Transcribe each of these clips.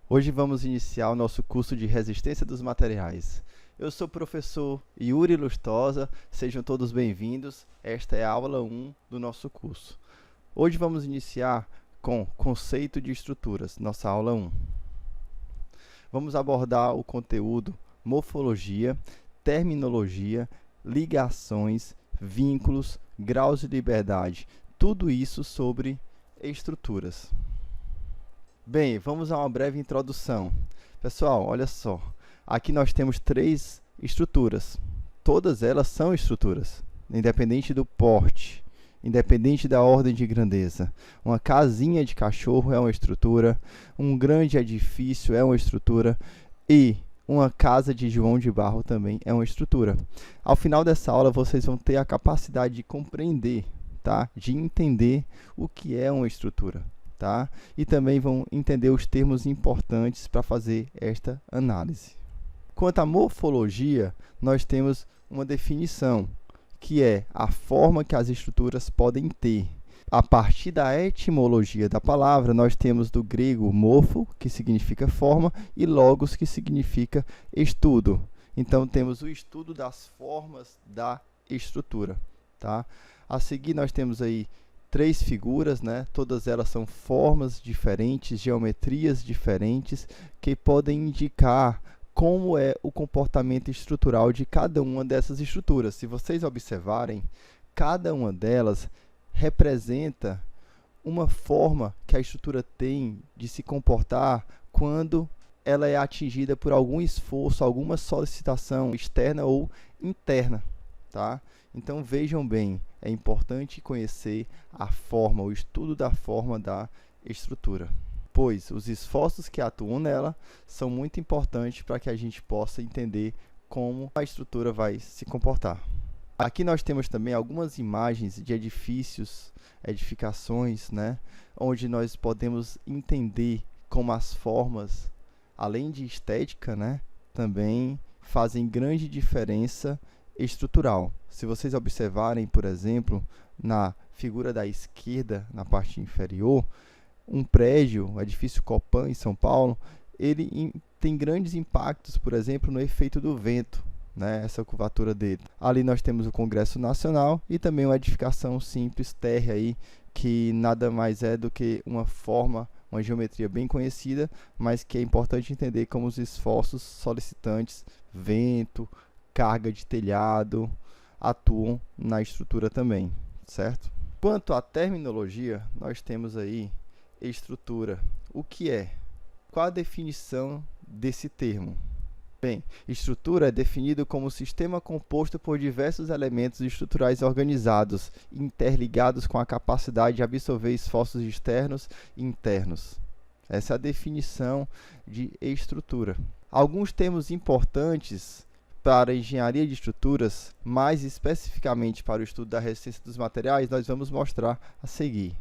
Hoje vamos iniciar o nosso curso de Resistência dos Materiais. Eu sou o professor Yuri Lustosa, sejam todos bem-vindos. Esta é a aula 1 do nosso curso. Hoje vamos iniciar com Conceito de Estruturas, nossa aula 1. Vamos abordar o conteúdo morfologia, terminologia, ligações, vínculos, graus de liberdade, tudo isso sobre estruturas. Bem, vamos a uma breve introdução. Pessoal, olha só. Aqui nós temos 3 estruturas. Todas elas são estruturas, independente do porte, independente da ordem de grandeza. Uma casinha de cachorro é uma estrutura, um grande edifício é uma estrutura e uma casa de João de Barro também é uma estrutura. Ao final dessa aula, vocês vão ter a capacidade de compreender, tá? De entender o que é uma estrutura. Tá? E também vão entender os termos importantes para fazer esta análise. Quanto à morfologia, nós temos uma definição, que é a forma que as estruturas podem ter. A partir da etimologia da palavra, nós temos do grego morfo, que significa forma, e logos, que significa estudo. Então, temos o estudo das formas da estrutura. Tá? A seguir, nós temos aí 3 figuras, né? Todas elas são formas diferentes, geometrias diferentes, que podem indicar como é o comportamento estrutural de cada uma dessas estruturas. Se vocês observarem, cada uma delas representa uma forma que a estrutura tem de se comportar quando ela é atingida por algum esforço, alguma solicitação externa ou interna. Tá? Então vejam bem, é importante conhecer a forma, o estudo da forma da estrutura, pois os esforços que atuam nela são muito importantes para que a gente possa entender como a estrutura vai se comportar. Aqui nós temos também algumas imagens de edifícios, edificações, né, onde nós podemos entender como as formas, além de estética, né, também fazem grande diferença estrutural. Se vocês observarem, por exemplo, na figura da esquerda, na parte inferior, um prédio, o edifício Copan em São Paulo, ele tem grandes impactos, por exemplo, no efeito do vento, né? Essa curvatura dele. Ali nós temos o Congresso Nacional e também uma edificação simples térrea aí, que nada mais é do que uma forma, uma geometria bem conhecida, mas que é importante entender como os esforços solicitantes, vento, carga de telhado, atuam na estrutura também, certo? Quanto à terminologia, nós temos aí estrutura. O que é? Qual a definição desse termo? Bem, estrutura é definido como um sistema composto por diversos elementos estruturais organizados, interligados com a capacidade de absorver esforços externos e internos. Essa é a definição de estrutura. Alguns termos importantes para a engenharia de estruturas, mais especificamente para o estudo da resistência dos materiais, nós vamos mostrar a seguir.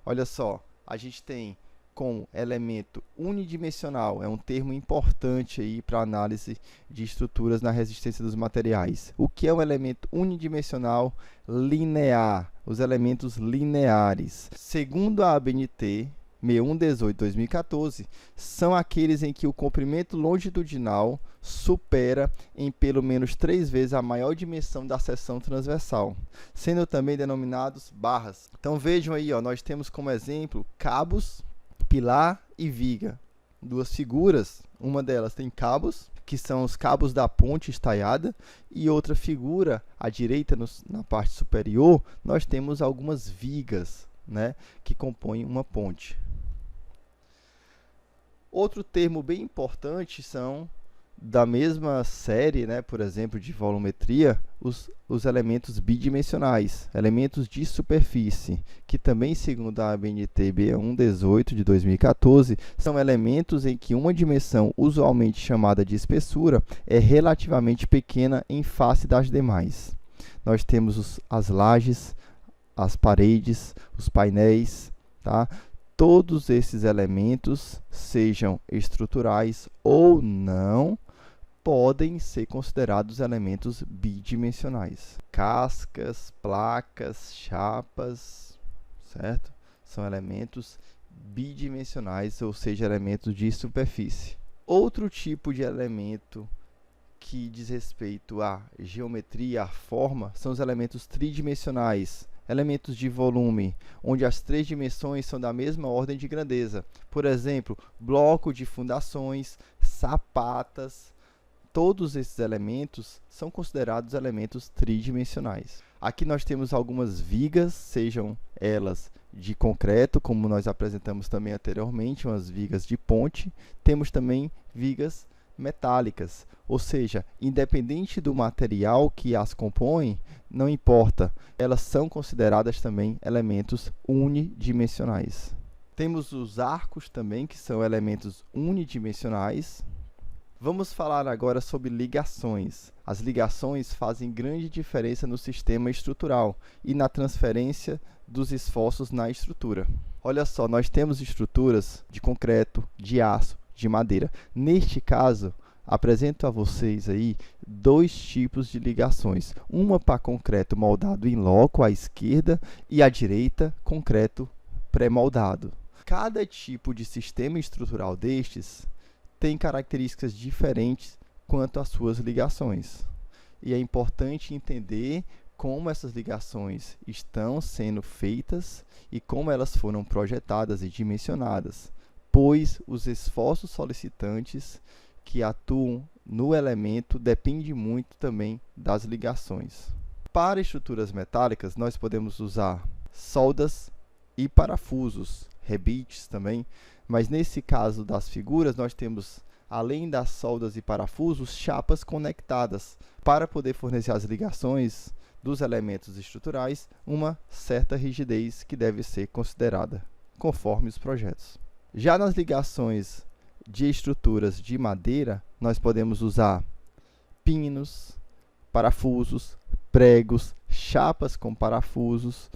Olha só, a gente tem como elemento unidimensional, é um termo importante aí para a análise de estruturas na resistência dos materiais. O que é um elemento unidimensional linear? Os elementos lineares. Segundo a ABNT 6118/2014, são aqueles em que o comprimento longitudinal supera em pelo menos 3 vezes a maior dimensão da seção transversal, sendo também denominados barras. Então vejam aí, ó, nós temos como exemplo cabos, pilar e viga. 2 figuras, uma delas tem cabos, que são os cabos da ponte estaiada, e outra figura, à direita, na parte superior, nós temos algumas vigas, né, que compõem uma ponte. Outro termo bem importante são, da mesma série, né, por exemplo, de volumetria, os elementos bidimensionais, elementos de superfície, que também, segundo a ABNT 6118/2014, são elementos em que uma dimensão, usualmente chamada de espessura, é relativamente pequena em face das demais. Nós temos as lajes, as paredes, os painéis, tá? Todos esses elementos, sejam estruturais ou não, podem ser considerados elementos bidimensionais. Cascas, placas, chapas, certo? São elementos bidimensionais, ou seja, elementos de superfície. Outro tipo de elemento que diz respeito à geometria, à forma, são os elementos tridimensionais, elementos de volume, onde as três dimensões são da mesma ordem de grandeza. Por exemplo, bloco de fundações, sapatas, todos esses elementos são considerados elementos tridimensionais. Aqui nós temos algumas vigas, sejam elas de concreto, como nós apresentamos também anteriormente, umas vigas de ponte. Temos também vigas metálicas, ou seja, independente do material que as compõe, não importa, elas são consideradas também elementos unidimensionais. Temos os arcos também, que são elementos unidimensionais. Vamos falar agora sobre ligações. As ligações fazem grande diferença no sistema estrutural e na transferência dos esforços na estrutura. Olha só, nós temos estruturas de concreto, de aço, de madeira. Neste caso, apresento a vocês aí dois tipos de ligações. Uma para concreto moldado in loco à esquerda e à direita, concreto pré-moldado. Cada tipo de sistema estrutural destes tem características diferentes quanto às suas ligações. E é importante entender como essas ligações estão sendo feitas e como elas foram projetadas e dimensionadas, pois os esforços solicitantes que atuam no elemento dependem muito também das ligações. Para estruturas metálicas, nós podemos usar soldas e parafusos, rebites também, mas nesse caso das figuras, nós temos, além das soldas e parafusos, chapas conectadas para poder fornecer as ligações dos elementos estruturais uma certa rigidez que deve ser considerada conforme os projetos. Já nas ligações de estruturas de madeira, nós podemos usar pinos, parafusos, pregos, chapas com parafusos,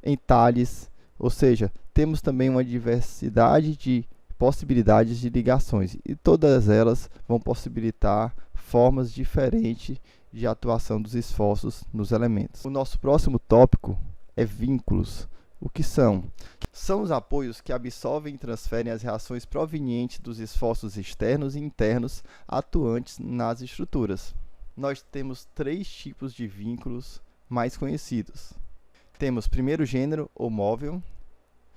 entalhes, ou seja, temos também uma diversidade de possibilidades de ligações e todas elas vão possibilitar formas diferentes de atuação dos esforços nos elementos. O nosso próximo tópico é vínculos. O que são? São os apoios que absorvem e transferem as reações provenientes dos esforços externos e internos atuantes nas estruturas. Nós temos três tipos de vínculos mais conhecidos. Temos primeiro gênero, ou móvel,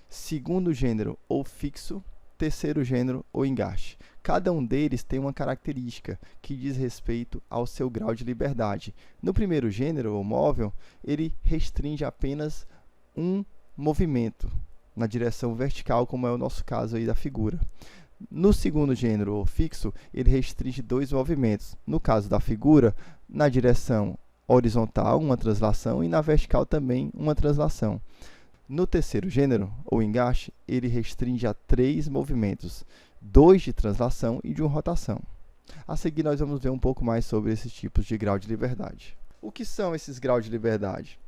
segundo gênero, ou fixo, terceiro gênero, ou engaste. Cada um deles tem uma característica que diz respeito ao seu grau de liberdade. No primeiro gênero, ou móvel, ele restringe apenas um movimento na direção vertical, como é o nosso caso aí da figura. No segundo gênero, ou fixo, ele restringe dois movimentos. No caso da figura, na direção horizontal, uma translação, e na vertical também uma translação. No terceiro gênero, ou engaste, ele restringe a três movimentos, dois de translação e de uma rotação. A seguir, nós vamos ver um pouco mais sobre esses tipos de grau de liberdade. O que são esses graus de liberdade?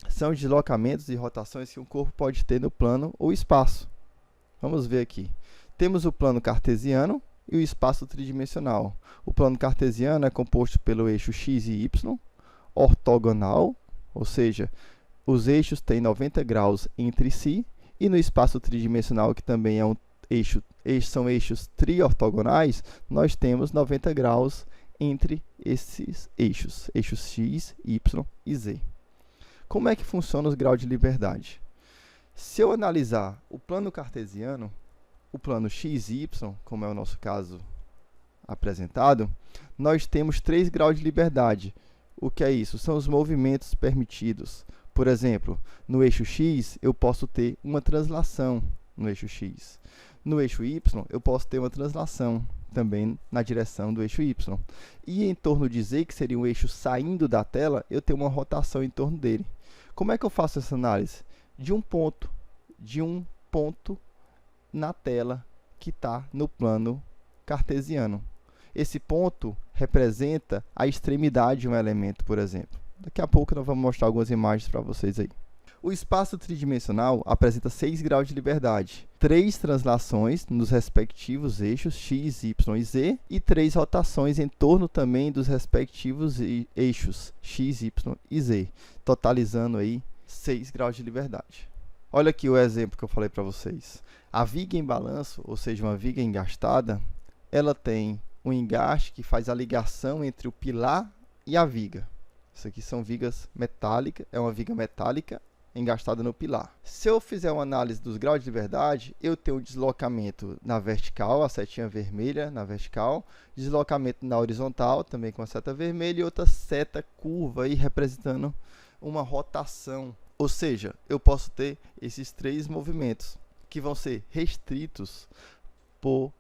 São deslocamentos e rotações que um corpo pode ter no plano ou espaço. Vamos ver aqui. Temos o plano cartesiano e o espaço tridimensional. O plano cartesiano é composto pelo eixo x e y, ortogonal, ou seja, os eixos têm 90 graus entre si, e no espaço tridimensional, que também é são eixos triortogonais, nós temos 90 graus entre esses eixos x, y e z. Como é que funciona os graus de liberdade? Se eu analisar o plano cartesiano, o plano x e y, como é o nosso caso apresentado, nós temos 3 graus de liberdade. O que é isso? São os movimentos permitidos. Por exemplo, no eixo x, eu posso ter uma translação no eixo x. No eixo y, eu posso ter uma translação também na direção do eixo y. E em torno de z, que seria um eixo saindo da tela, eu tenho uma rotação em torno dele. Como é que eu faço essa análise? De um ponto na tela que está no plano cartesiano. Esse ponto representa a extremidade de um elemento, por exemplo. Daqui a pouco nós vamos mostrar algumas imagens para vocês aí. O espaço tridimensional apresenta 6 graus de liberdade, 3 translações nos respectivos eixos x, y e z e 3 rotações em torno também dos respectivos eixos x, y e z, totalizando aí 6 graus de liberdade. Olha aqui o exemplo que eu falei para vocês. A viga em balanço, ou seja, uma viga engastada, ela tem um engaste que faz a ligação entre o pilar e a viga. Isso aqui são vigas metálicas, é uma viga metálica engastada no pilar. Se eu fizer uma análise dos graus de liberdade, eu tenho um deslocamento na vertical, a setinha vermelha na vertical, deslocamento na horizontal, também com a seta vermelha, e outra seta curva aí representando uma rotação. Ou seja, eu posso ter esses três movimentos que vão ser restritos por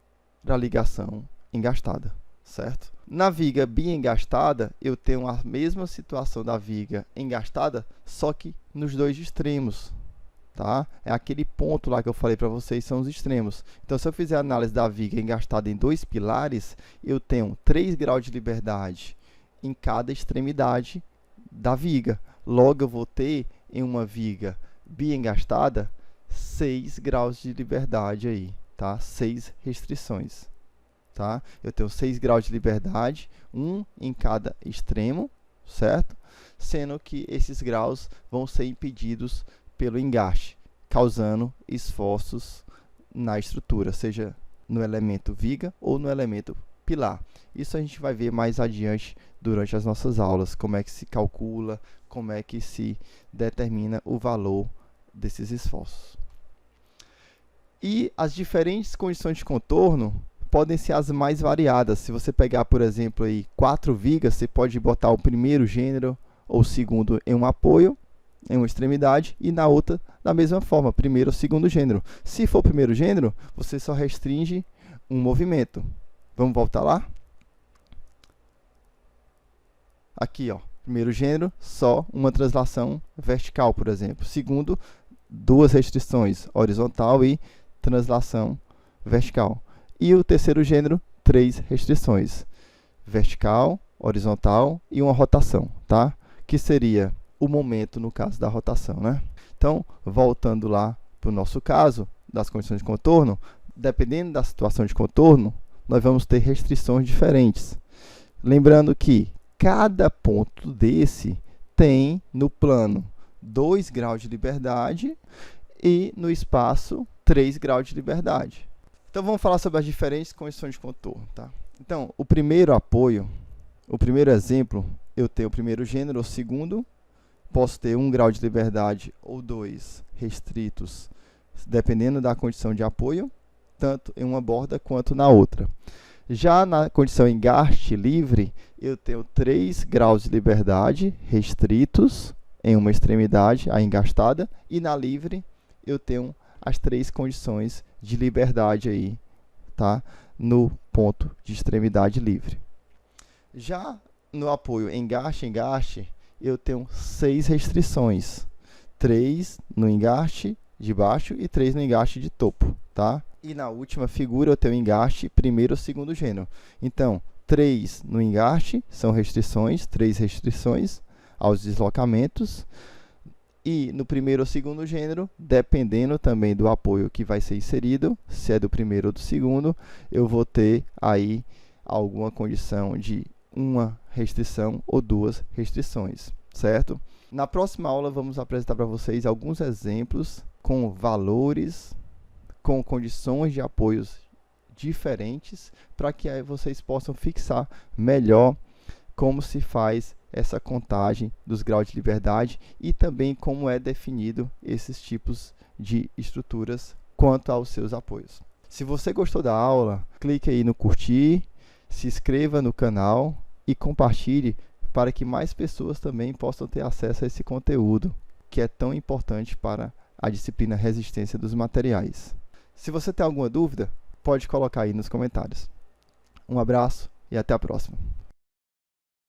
a ligação engastada, certo? Na viga biengastada, eu tenho a mesma situação da viga engastada, só que nos dois extremos, tá? É aquele ponto lá que eu falei para vocês, são os extremos. Então, se eu fizer a análise da viga engastada em dois pilares, eu tenho 3 graus de liberdade em cada extremidade da viga. Logo, eu vou ter em uma viga biengastada 6 graus de liberdade aí, tá? 6 restrições. Tá? Eu tenho 6 graus de liberdade, um em cada extremo, certo? Sendo que esses graus vão ser impedidos pelo engaste, causando esforços na estrutura, seja no elemento viga ou no elemento pilar. Isso a gente vai ver mais adiante durante as nossas aulas, como é que se calcula, como é que se determina o valor desses esforços. E as diferentes condições de contorno podem ser as mais variadas. Se você pegar, por exemplo, aí 4 vigas, você pode botar o primeiro gênero ou o segundo em um apoio, em uma extremidade, e na outra da mesma forma, primeiro ou segundo gênero. Se for o primeiro gênero, você só restringe um movimento. Vamos voltar lá? Aqui, ó, primeiro gênero, só uma translação vertical, por exemplo. Segundo, 2 restrições, horizontal e translação vertical. E o terceiro gênero, 3 restrições, vertical, horizontal e uma rotação, tá? Que seria o momento no caso da rotação, né? Então, voltando lá para o nosso caso das condições de contorno, dependendo da situação de contorno, nós vamos ter restrições diferentes. Lembrando que cada ponto desse tem no plano 2 graus de liberdade e no espaço 3 graus de liberdade. Então, vamos falar sobre as diferentes condições de contorno, tá? Então, o primeiro apoio, o primeiro exemplo, eu tenho o primeiro gênero, o segundo, posso ter 1 grau de liberdade ou 2 restritos, dependendo da condição de apoio, tanto em uma borda quanto na outra. Já na condição engaste livre, eu tenho 3 graus de liberdade restritos em uma extremidade, a engastada, e na livre eu tenho as 3 condições de liberdade aí, tá? No ponto de extremidade livre. Já no apoio engaste, eu tenho 6 restrições. 3 no engaste de baixo e 3 no engaste de topo, tá? E na última figura eu tenho engaste primeiro ou segundo gênero. Então, 3 no engaste são restrições, 3 restrições aos deslocamentos. E no primeiro ou segundo gênero, dependendo também do apoio que vai ser inserido, se é do primeiro ou do segundo, eu vou ter aí alguma condição de uma restrição ou 2 restrições, certo? Na próxima aula, vamos apresentar para vocês alguns exemplos com valores, com condições de apoios diferentes, para que aí vocês possam fixar melhor como se faz essa contagem dos graus de liberdade e também como é definido esses tipos de estruturas quanto aos seus apoios. Se você gostou da aula, clique aí no curtir, se inscreva no canal e compartilhe para que mais pessoas também possam ter acesso a esse conteúdo, que é tão importante para a disciplina Resistência dos Materiais. Se você tem alguma dúvida, pode colocar aí nos comentários. Um abraço e até a próxima.